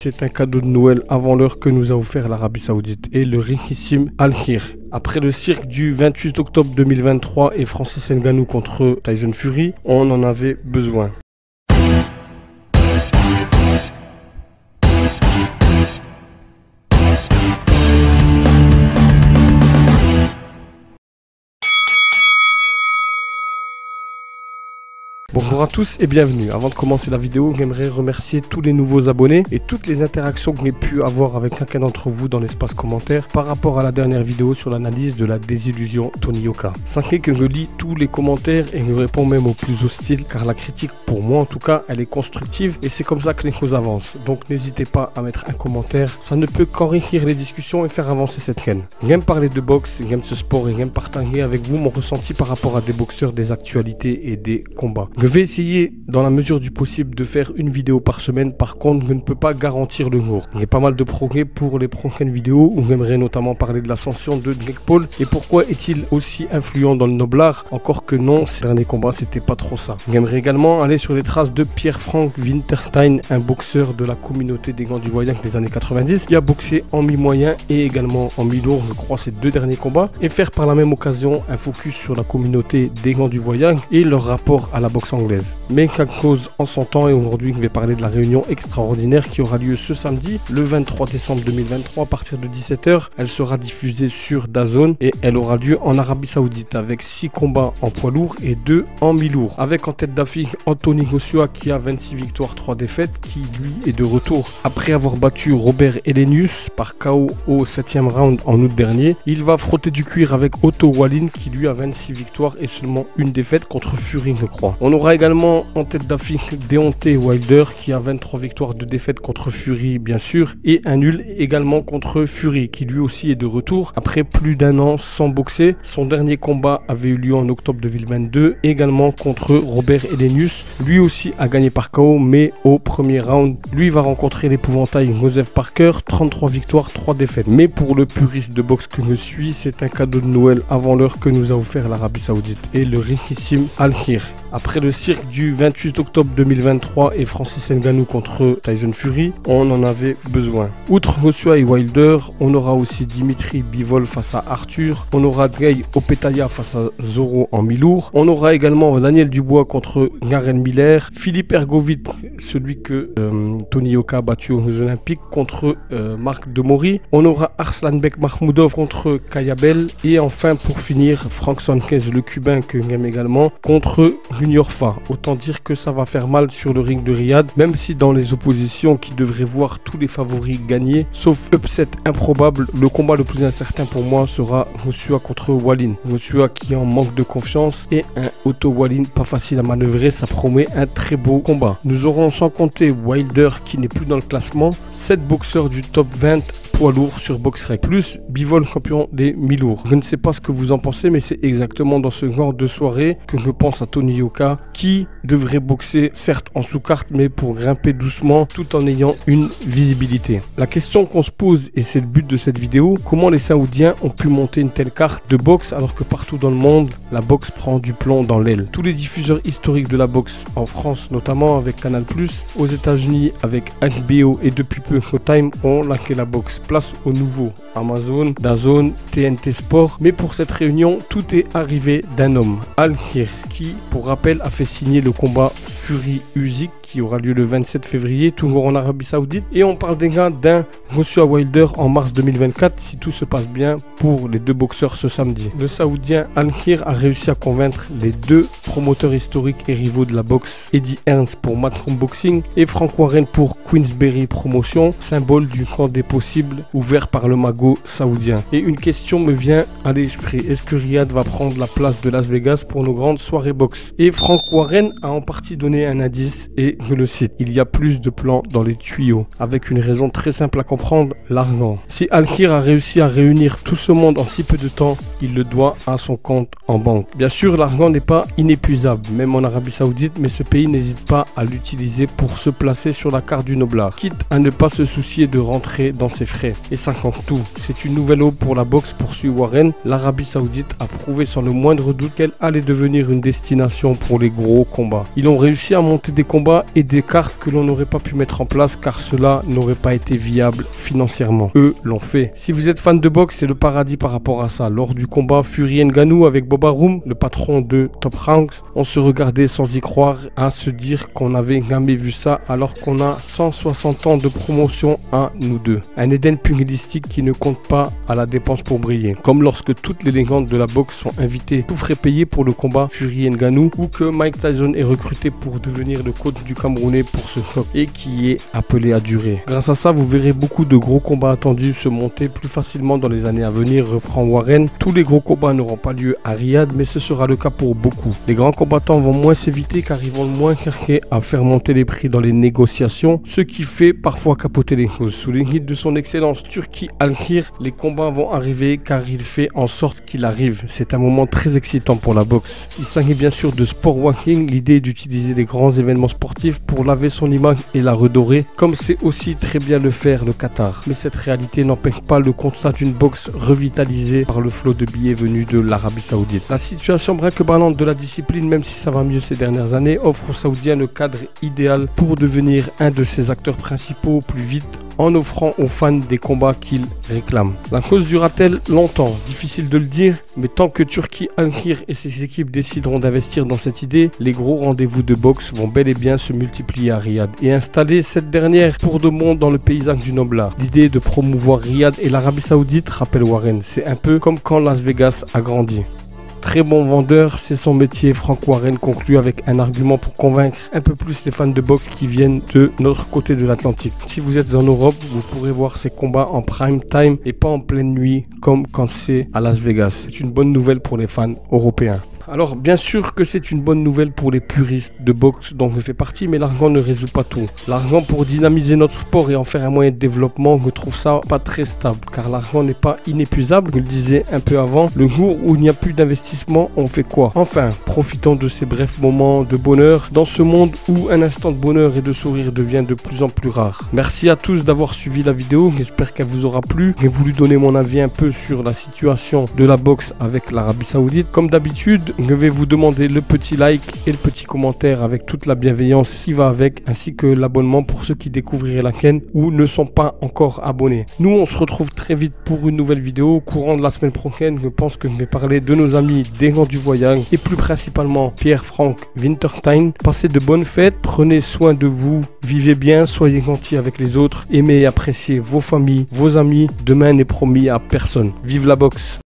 c'est un cadeau de Noël avant l'heure que nous a offert l'Arabie Saoudite et le richissime Al-Khir. Après le cirque du 28 octobre 2023 et Francis Ngannou contre Tyson Fury, on en avait besoin. Bonjour à tous et bienvenue. Avant de commencer la vidéo, j'aimerais remercier tous les nouveaux abonnés et toutes les interactions que j'ai pu avoir avec chacun d'entre vous dans l'espace commentaire par rapport à la dernière vidéo sur l'analyse de la désillusion Tony Yoka. Sachez que je lis tous les commentaires et je réponds même aux plus hostiles car la critique, pour moi en tout cas, elle est constructive et c'est comme ça que les choses avancent. Donc n'hésitez pas à mettre un commentaire, ça ne peut qu'enrichir les discussions et faire avancer cette chaîne. J'aime parler de boxe, j'aime ce sport et j'aime partager avec vous mon ressenti par rapport à des boxeurs, des actualités et des combats. Je vais essayer dans la mesure du possible de faire une vidéo par semaine. Par contre, je ne peux pas garantir le jour. Il y a pas mal de progrès pour les prochaines vidéos où j'aimerais notamment parler de l'ascension de Jake Paul et pourquoi est-il aussi influent dans le noblard. Encore que non, ces derniers combats c'était pas trop ça. J'aimerais également aller sur les traces de Pierre-Frank Winterstein, un boxeur de la communauté des gants du voyant des années 90 qui a boxé en mi-moyen et également en mi-lourd, je crois, ces deux derniers combats, et faire par la même occasion un focus sur la communauté des gants du voyant et leur rapport à la boxe anglaise. Mais chaque chose en son temps, et aujourd'hui je vais parler de la réunion extraordinaire qui aura lieu ce samedi le 23 décembre 2023 à partir de 17 h. Elle sera diffusée sur DAZN et elle aura lieu en Arabie Saoudite avec 6 combats en poids lourd et 2 en mi-lourd, avec en tête d'affiche Anthony Joshua qui a 26 victoires 3 défaites, qui lui est de retour après avoir battu Robert Helenius par KO au 7e round en août dernier. Il va frotter du cuir avec Otto Wallin qui lui a 26 victoires et seulement une défaite contre Fury, je crois. On aura également en tête d'affiche Deontay Wilder qui a 23 victoires de défaite contre Fury bien sûr, et un nul également contre Fury qui lui aussi est de retour après plus d'un an sans boxer. Son dernier combat avait eu lieu en octobre 2022 également contre Robert Helenius. Lui aussi a gagné par KO mais au premier round. Lui va rencontrer l'épouvantail Joseph Parker, 33 victoires 3 défaites. Mais pour le puriste de boxe que je suis, c'est un cadeau de Noël avant l'heure que nous a offert l'Arabie Saoudite et le richissime Al-Khir. Après le cirque du 28 octobre 2023 et Francis Ngannou contre Tyson Fury, on en avait besoin. Outre Joshua et Wilder, on aura aussi Dimitri Bivol face à Arthur, on aura Drey Opetaia face à Zoro en mi-lourd, on aura également Daniel Dubois contre Garen Miller, Philippe Ergovic, celui que Tony Yoka a battu aux Jeux Olympiques, contre Marc Demori, on aura Arslanbek Mahmoudov contre Kayabel et enfin pour finir Frank Sanchez, le cubain que j'aime également, contre Junior Fa. Autant dire que ça va faire mal sur le ring de Riyad, même si dans les oppositions qui devraient voir tous les favoris gagner, sauf upset improbable, le combat le plus incertain pour moi sera Joshua contre Wallin. Joshua qui en manque de confiance et un Otto Wallin pas facile à manœuvrer, ça promet un très beau combat. Nous aurons sans compter Wilder qui n'est plus dans le classement, 7 boxeurs du top 20 poids lourd sur BoxRec, plus Bivol champion des mi-lourds. Je ne sais pas ce que vous en pensez, mais c'est exactement dans ce genre de soirée que je pense à Tony Yoka qui devrait boxer certes en sous-carte mais pour grimper doucement tout en ayant une visibilité. La question qu'on se pose, et c'est le but de cette vidéo, comment les Saoudiens ont pu monter une telle carte de boxe alors que partout dans le monde la boxe prend du plomb dans l'aile. Tous les diffuseurs historiques de la boxe, en France notamment avec Canal+, aux États-Unis avec HBO et depuis peu Showtime, ont lâché la boxe. Place au nouveau Amazon, DAZN, TNT Sport. Mais pour cette réunion, tout est arrivé d'un homme, Al-Khir, qui, pour rappel, a fait signer le combat Fury-Usyk qui aura lieu le 27 février, toujours en Arabie Saoudite. Et on parle déjà d'un Joshua Wilder en mars 2024, si tout se passe bien pour les deux boxeurs ce samedi. Le Saoudien Al-Khir a réussi à convaincre les deux promoteurs historiques et rivaux de la boxe, Eddie Hearns pour Matchroom Boxing et Frank Warren pour Queensberry Promotion, symbole du camp des possibles ouvert par le magot saoudien. Et une question me vient à l'esprit, est-ce que Riyad va prendre la place de Las Vegas pour nos grandes soirées boxe? Et Frank Warren a en partie donné un indice et je le cite, il y a plus de plans dans les tuyaux, avec une raison très simple à comprendre, l'argent. Si Al-Khir a réussi à réunir tout ce monde en si peu de temps, il le doit à son compte en banque. Bien sûr, l'argent n'est pas inépuisable, même en Arabie Saoudite, mais ce pays n'hésite pas à l'utiliser pour se placer sur la carte du noblard, quitte à ne pas se soucier de rentrer dans ses frais. Et ça compte tout. C'est une nouvelle aube pour la boxe, poursuit Warren. L'Arabie Saoudite a prouvé sans le moindre doute qu'elle allait devenir une destination pour les gros combats. Ils ont réussi à monter des combats et des cartes que l'on n'aurait pas pu mettre en place car cela n'aurait pas été viable financièrement. Eux l'ont fait. Si vous êtes fan de boxe, c'est le paradis par rapport à ça. Lors du combat Fury Ngannou avec Bob Arum, le patron de Top Ranks, on se regardait sans y croire, à se dire qu'on n'avait jamais vu ça alors qu'on a 160 ans de promotion à nous deux. Un Éden pugilistique qui ne compte pas à la dépense pour briller. Comme lorsque toutes les légendes de la boxe sont invitées, tout frais payé pour le combat Fury Ngannou, ou que Mike Tyson est recruté pour devenir le coach du Camerounais pour ce choc et qui est appelé à durer. Grâce à ça, vous verrez beaucoup de gros combats attendus se monter plus facilement dans les années à venir, reprend Warren. Tous les gros combats n'auront pas lieu à Riyad, mais ce sera le cas pour beaucoup. Les grands combattants vont moins s'éviter car ils vont moins chercher à faire monter les prix dans les négociations, ce qui fait parfois capoter les choses. Sous l'égide de son excellence Turki Al-Khir, les combats vont arriver car il fait en sorte qu'il arrive. C'est un moment très excitant pour la boxe. Il s'agit bien sûr de sport walking, l'idée d'utiliser les grands événements sportifs pour laver son image et la redorer, comme c'est aussi très bien le faire le Qatar. Mais cette réalité n'empêche pas le constat d'une boxe revitalisée par le flot de billets venus de l'Arabie Saoudite. La situation braque-ballante de la discipline, même si ça va mieux ces dernières années, offre aux Saoudiens le cadre idéal pour devenir un de ses acteurs principaux plus vite, en offrant aux fans des combats qu'ils réclament. La cause durera-t-elle longtemps? Difficile de le dire, mais tant que Turki Al-Khir et ses équipes décideront d'investir dans cette idée, les gros rendez-vous de boxe vont bel et bien se multiplier à Riyad et installer cette dernière pour de bon dans le paysage du noble art. L'idée de promouvoir Riyad et l'Arabie Saoudite, rappelle Warren, c'est un peu comme quand Las Vegas a grandi. Très bon vendeur, c'est son métier. Frank Warren conclut avec un argument pour convaincre un peu plus les fans de boxe qui viennent de notre côté de l'Atlantique. Si vous êtes en Europe, vous pourrez voir ces combats en prime time et pas en pleine nuit comme quand c'est à Las Vegas. C'est une bonne nouvelle pour les fans européens. Alors bien sûr que c'est une bonne nouvelle pour les puristes de boxe dont je fais partie, mais l'argent ne résout pas tout. L'argent pour dynamiser notre sport et en faire un moyen de développement, je trouve ça pas très stable, car l'argent n'est pas inépuisable, je le disais un peu avant. Le jour où il n'y a plus d'investissement, on fait quoi? Enfin, profitons de ces brefs moments de bonheur dans ce monde où un instant de bonheur et de sourire devient de plus en plus rare. Merci à tous d'avoir suivi la vidéo, j'espère qu'elle vous aura plu. J'ai voulu donner mon avis un peu sur la situation de la boxe avec l'Arabie Saoudite. Comme d'habitude, je vais vous demander le petit like et le petit commentaire avec toute la bienveillance qui va avec, ainsi que l'abonnement pour ceux qui découvriraient la chaîne ou ne sont pas encore abonnés. Nous, on se retrouve très vite pour une nouvelle vidéo. Au courant de la semaine prochaine, je pense que je vais parler de nos amis des gens du voyage et plus principalement Pierre-Franck Winterstein. Passez de bonnes fêtes, prenez soin de vous, vivez bien, soyez gentils avec les autres, aimez et appréciez vos familles, vos amis. Demain n'est promis à personne. Vive la boxe!